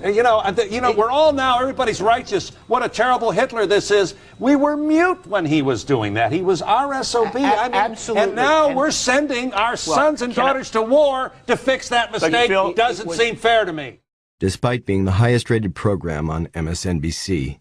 We're all now, everybody's righteous. What a terrible Hitler this is. We were mute when he was doing that. He was our SOB. Absolutely. And now we're sending our sons and daughters to war to fix that mistake. Doesn't seem fair to me. Despite being the highest-rated program on MSNBC,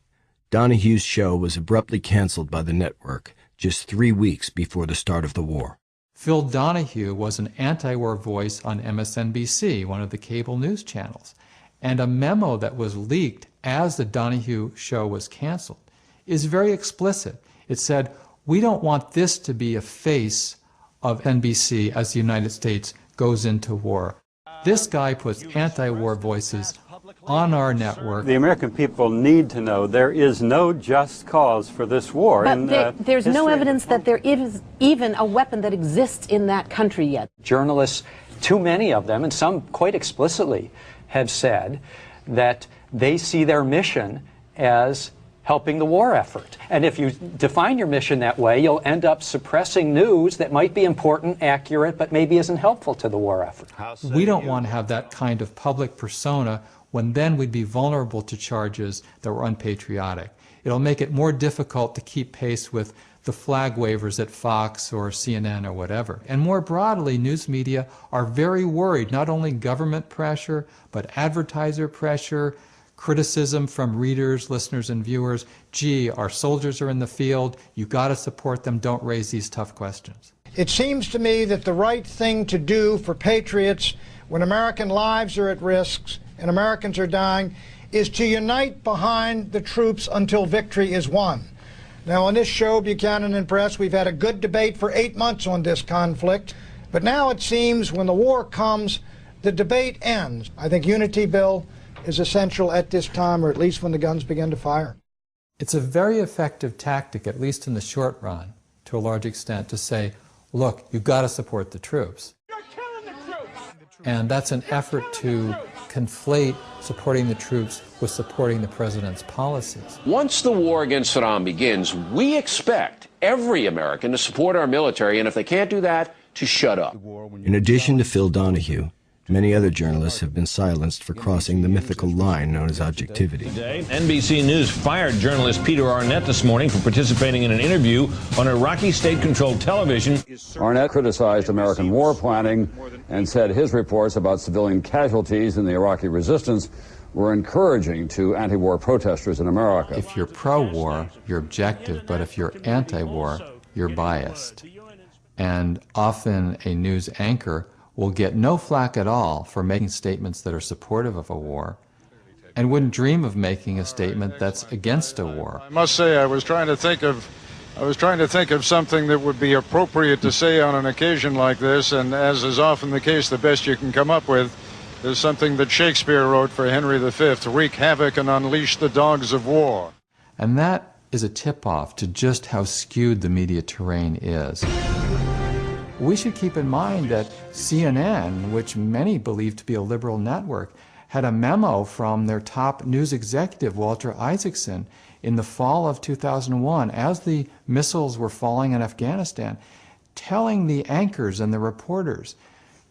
Donahue's show was abruptly canceled by the network just 3 weeks before the start of the war. Phil Donahue was an anti-war voice on MSNBC, one of the cable news channels. And a memo that was leaked as the Donahue show was canceled is very explicit. It said, we don't want this to be a face of NBC as the United States goes into war. This guy puts anti-war voices on our network. The American people need to know there is no just cause for this war. But there's no evidence that there is even a weapon that exists in that country yet. Journalists, too many of them, and some quite explicitly, have said that they see their mission as helping the war effort. And if you define your mission that way, you'll end up suppressing news that might be important, accurate, but maybe isn't helpful to the war effort. We don't want to have that kind of public persona when then we'd be vulnerable to charges that were unpatriotic. It'll make it more difficult to keep pace with the flag wavers at Fox or CNN or whatever. And more broadly, news media are very worried, not only government pressure, but advertiser pressure, criticism from readers, listeners, and viewers. Gee, our soldiers are in the field, you got to support them, don't raise these tough questions. It seems to me that the right thing to do for patriots when American lives are at risk and Americans are dying is to unite behind the troops until victory is won. Now, on this show, Buchanan and Press, we've had a good debate for 8 months on this conflict, but now it seems when the war comes, the debate ends. I think unity, Bill, is essential at this time, or at least when the guns begin to fire. It's a very effective tactic, at least in the short run, to a large extent, to say, look, you've got to support the troops. You're killing the troops! And that's an effort to conflate supporting the troops with supporting the president's policies. Once the war against Saddam begins, we expect every American to support our military, and if they can't do that, to shut up. In addition to Phil Donahue, many other journalists have been silenced for crossing the mythical line known as objectivity. Today, NBC News fired journalist Peter Arnett this morning for participating in an interview on Iraqi state-controlled television. Arnett criticized American war planning and said his reports about civilian casualties in the Iraqi resistance were encouraging to anti-war protesters in America. If you're pro-war, you're objective, but if you're anti-war, you're biased. And often a news anchor will get no flack at all for making statements that are supportive of a war and wouldn't dream of making a statement that's against a war. I must say I was trying to think of something that would be appropriate to say on an occasion like this, and as is often the case, the best you can come up with is something that Shakespeare wrote for Henry V, wreak havoc and unleash the dogs of war. And that is a tip-off to just how skewed the media terrain is. We should keep in mind that CNN, which many believe to be a liberal network, had a memo from their top news executive, Walter Isaacson, in the fall of 2001, as the missiles were falling in Afghanistan, telling the anchors and the reporters,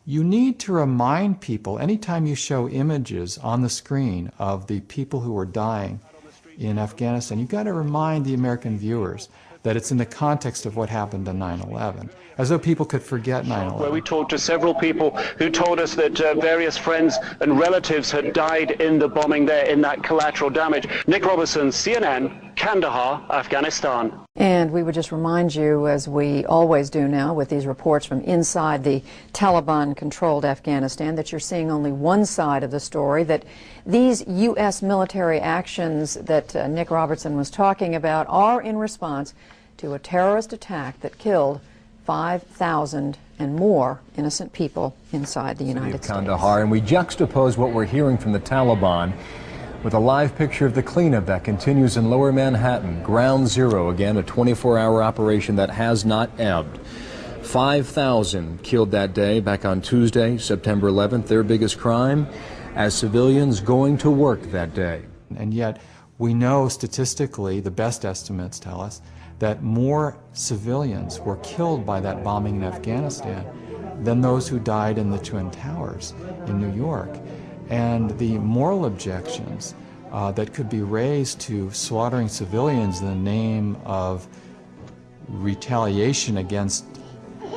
you need to remind people, anytime you show images on the screen of the people who are dying in Afghanistan, you've got to remind the American viewers that it's in the context of what happened on 9/11, as though people could forget 9/11. Where we talked to several people who told us that various friends and relatives had died in the bombing there, in that collateral damage. Nick Robertson, CNN, Kandahar, Afghanistan. And we would just remind you, as we always do now with these reports from inside the Taliban-controlled Afghanistan, that you're seeing only one side of the story, that these U.S. military actions that Nick Robertson was talking about are in response to a terrorist attack that killed 5,000 and more innocent people inside the United States. Kandahar, and we juxtapose what we're hearing from the Taliban with a live picture of the cleanup that continues in Lower Manhattan. Ground Zero, again, a 24-hour operation that has not ebbed. 5,000 killed that day back on Tuesday, September 11th, their biggest crime, as civilians going to work that day. And yet, we know statistically, the best estimates tell us, that more civilians were killed by that bombing in Afghanistan than those who died in the Twin Towers in New York. And the moral objections that could be raised to slaughtering civilians in the name of retaliation against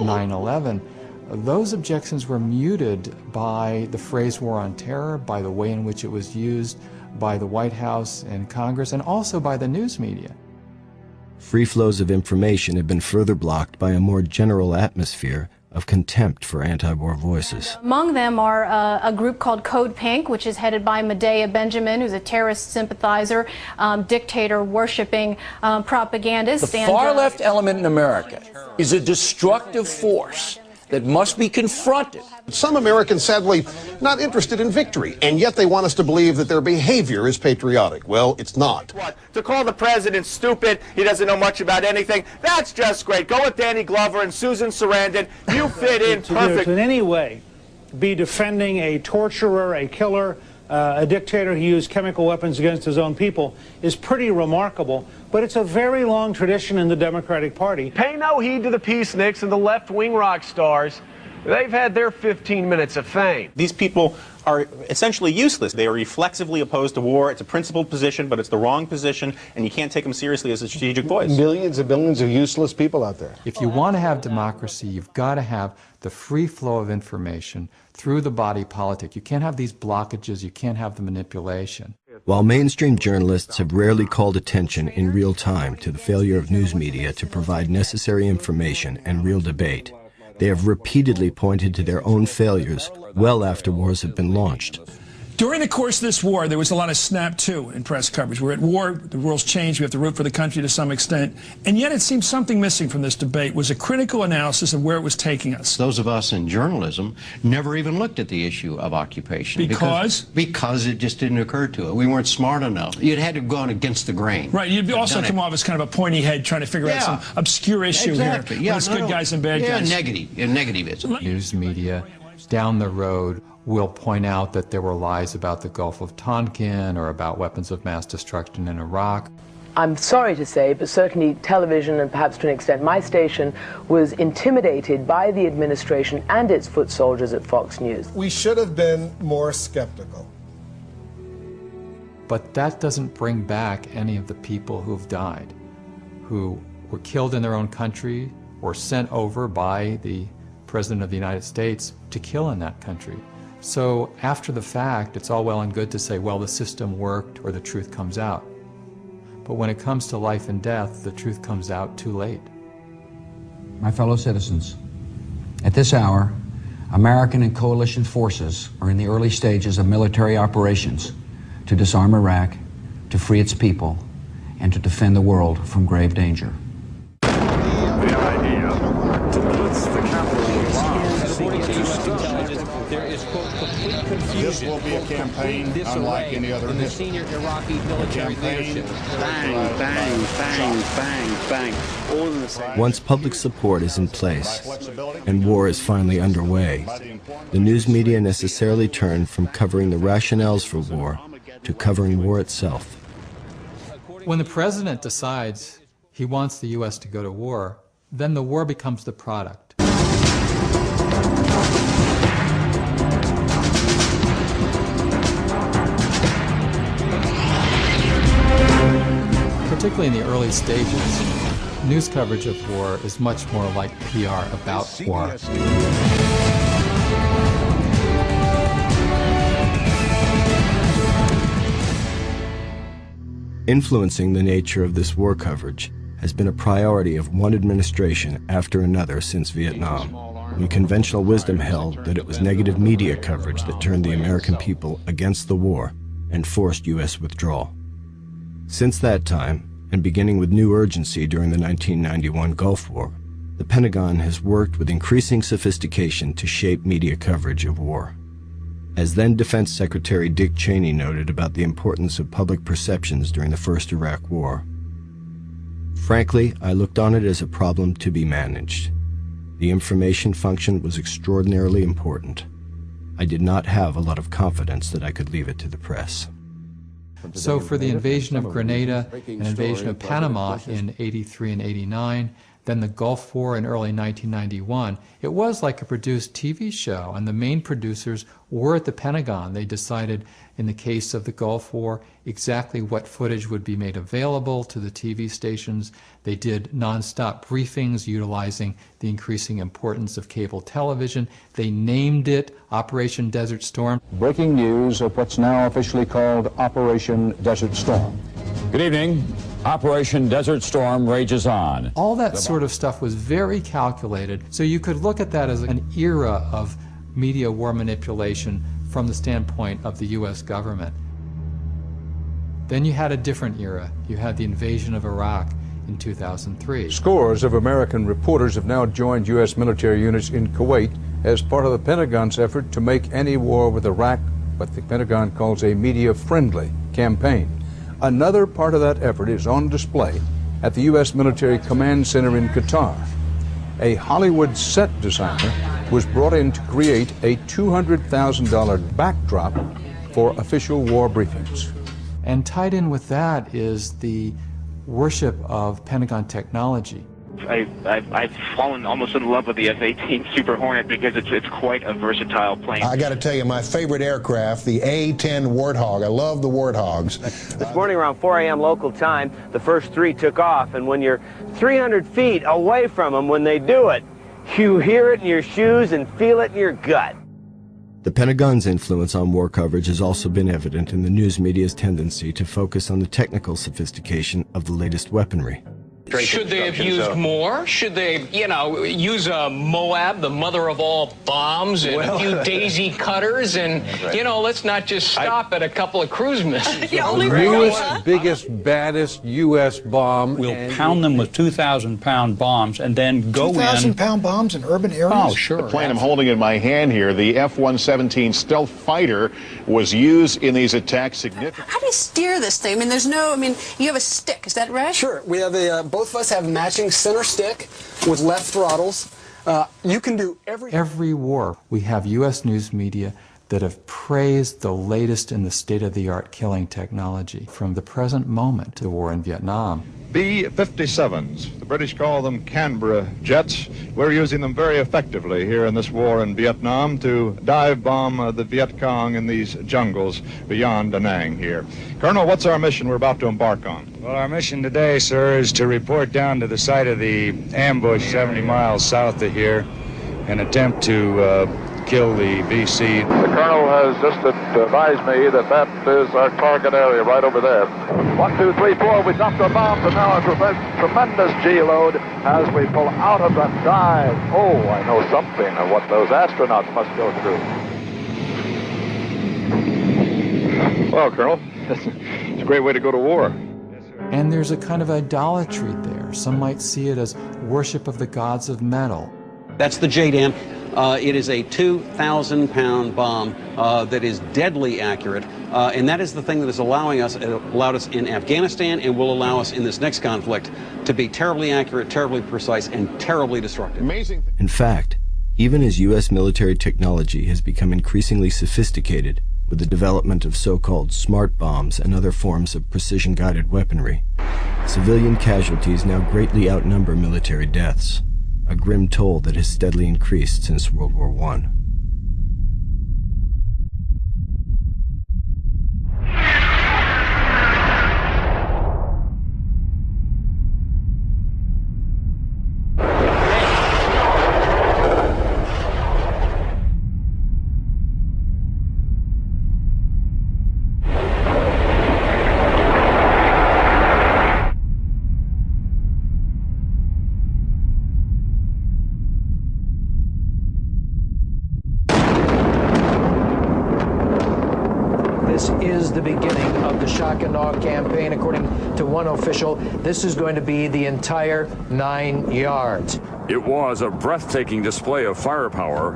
9/11, those objections were muted by the phrase war on terror, by the way in which it was used by the White House and Congress, and also by the news media. Free flows of information have been further blocked by a more general atmosphere of contempt for anti-war voices. Among them are a group called Code Pink, which is headed by Medea Benjamin, who's a terrorist sympathizer, dictator-worshipping propagandist. The far-left element in America is a destructive force that must be confronted. Some Americans, sadly, not interested in victory, and yet they want us to believe that their behavior is patriotic. Well, it's not. To call the president stupid, he doesn't know much about anything, that's just great. Go with Danny Glover and Susan Sarandon. You fit in perfect. To in any way be defending a torturer, a killer, a dictator who used chemical weapons against his own people is pretty remarkable, but it's a very long tradition in the Democratic Party. Pay no heed to the peaceniks and the left-wing rock stars. They've had their 15 minutes of fame. These people are essentially useless. They are reflexively opposed to war. It's a principled position, but it's the wrong position, and you can't take them seriously as a strategic voice. Millions and millions of useless people out there. If you want to have democracy, you've got to have the free flow of information through the body politic. You can't have these blockages. You can't have the manipulation. While mainstream journalists have rarely called attention in real time to the failure of news media to provide necessary information and real debate, they have repeatedly pointed to their own failures well after wars have been launched. During the course of this war, there was a lot of snap, too, in press coverage. We're at war, the world's changed, we have to root for the country to some extent. And yet it seems something missing from this debate was a critical analysis of where it was taking us. Those of us in journalism never even looked at the issue of occupation. Because it just didn't occur to it. We weren't smart enough. You'd had to have gone against the grain. Right, you'd also come off as kind of a pointy head trying to figure out some obscure issue here. Yeah, it's good guys and bad guys. Negativism. News media down the road will point out that there were lies about the Gulf of Tonkin or about weapons of mass destruction in Iraq. I'm sorry to say, but certainly television, and perhaps to an extent my station, was intimidated by the administration and its foot soldiers at Fox News. We should have been more skeptical. But that doesn't bring back any of the people who've died, who were killed in their own country or sent over by the President of the United States to kill in that country. So after the fact, it's all well and good to say, well, the system worked or the truth comes out. But when it comes to life and death, the truth comes out too late. My fellow citizens, at this hour, American and coalition forces are in the early stages of military operations to disarm Iraq, to free its people, and to defend the world from grave danger. The idea to blitz the capital of there is, quote, complete confusion. This will be a campaign unlike any other in the senior Iraqi military leadership. Bang, bang, bang, bang, bang. All in the same. Once public support is in place and war is finally underway, the news media necessarily turn from covering the rationales for war to covering war itself. When the president decides he wants the U.S. to go to war, then the war becomes the product. Particularly in the early stages, news coverage of war is much more like PR about war. Influencing the nature of this war coverage has been a priority of one administration after another since Vietnam, when conventional wisdom held that it was negative media coverage that turned the American people against the war and forced U.S. withdrawal. Since that time, and beginning with new urgency during the 1991 Gulf War, the Pentagon has worked with increasing sophistication to shape media coverage of war. As then Defense Secretary Dick Cheney noted about the importance of public perceptions during the first Iraq War, frankly, I looked on it as a problem to be managed. The information function was extraordinarily important. I did not have a lot of confidence that I could leave it to the press. So for the invasion of Grenada and invasion of Panama in '83 and '89, Then the Gulf War in early 1991, it was like a produced TV show, and the main producers were at the Pentagon. They decided, in the case of the Gulf War, exactly what footage would be made available to the TV stations. They did nonstop briefings utilizing the increasing importance of cable television. They named it Operation Desert Storm. Breaking news of what's now officially called Operation Desert Storm. Good evening. Operation Desert Storm rages on. All that sort of stuff was very calculated, so you could look at that as an era of media war manipulation from the standpoint of the U.S. government. Then you had a different era. You had the invasion of Iraq in 2003. Scores of American reporters have now joined U.S. military units in Kuwait as part of the Pentagon's effort to make any war with Iraq what the Pentagon calls a media-friendly campaign. Another part of that effort is on display at the U.S. Military Command Center in Qatar. A Hollywood set designer was brought in to create a $200,000 backdrop for official war briefings. And tied in with that is the worship of Pentagon technology. I've fallen almost in love with the F-18 Super Hornet because it's quite a versatile plane. I got to tell you, my favorite aircraft, the A-10 Warthog. I love the Warthogs. This morning around 4 a.m. local time, the first three took off, and when you're 300 feet away from them when they do it, you hear it in your shoes and feel it in your gut. The Pentagon's influence on war coverage has also been evident in the news media's tendency to focus on the technical sophistication of the latest weaponry. Should they have used more? Should they, use a Moab, the mother of all bombs, and a few daisy cutters, and, let's not just stop at a couple of cruise missiles. Newest, biggest, baddest U.S. bomb. We'll pound them with 2,000-pound bombs and then go in. 2,000-pound bombs in urban areas? Oh, sure. The plane I'm holding in my hand here, the F-117 stealth fighter, was used in these attacks significantly. How do you steer this thing? You have a stick, is that right? Sure. We have both of us have matching center stick with left throttles. You can do every war. We have U.S. news media that have praised the latest in the state-of-the-art killing technology from the present moment to the war in Vietnam. B-57s. The British call them Canberra jets. We're using them very effectively here in this war in Vietnam to dive bomb the Viet Cong in these jungles beyond Da Nang here. Colonel, what's our mission we're about to embark on? Well, our mission today, sir, is to report down to the site of the ambush 70 miles south of here and attempt to kill the VC. The Colonel has just advised me that that is our target area right over there. 1, 2, 3, 4, we dropped our bombs and now a tremendous G-load as we pull out of that dive. Oh, I know something of what those astronauts must go through. Well, Colonel, it's a great way to go to war. And there's a kind of idolatry there. Some might see it as worship of the gods of metal. That's the JDAM. It is a 2,000-pound bomb that is deadly accurate, and that is the thing that is allowed us in Afghanistan and will allow us in this next conflict to be terribly accurate, terribly precise, and terribly destructive. Amazing. In fact, even as U.S. military technology has become increasingly sophisticated with the development of so-called smart bombs and other forms of precision-guided weaponry, civilian casualties now greatly outnumber military deaths, a grim toll that has steadily increased since World War I. This is the beginning of the shock and awe campaign. According to one official, this is going to be the entire 9 yards. It was a breathtaking display of firepower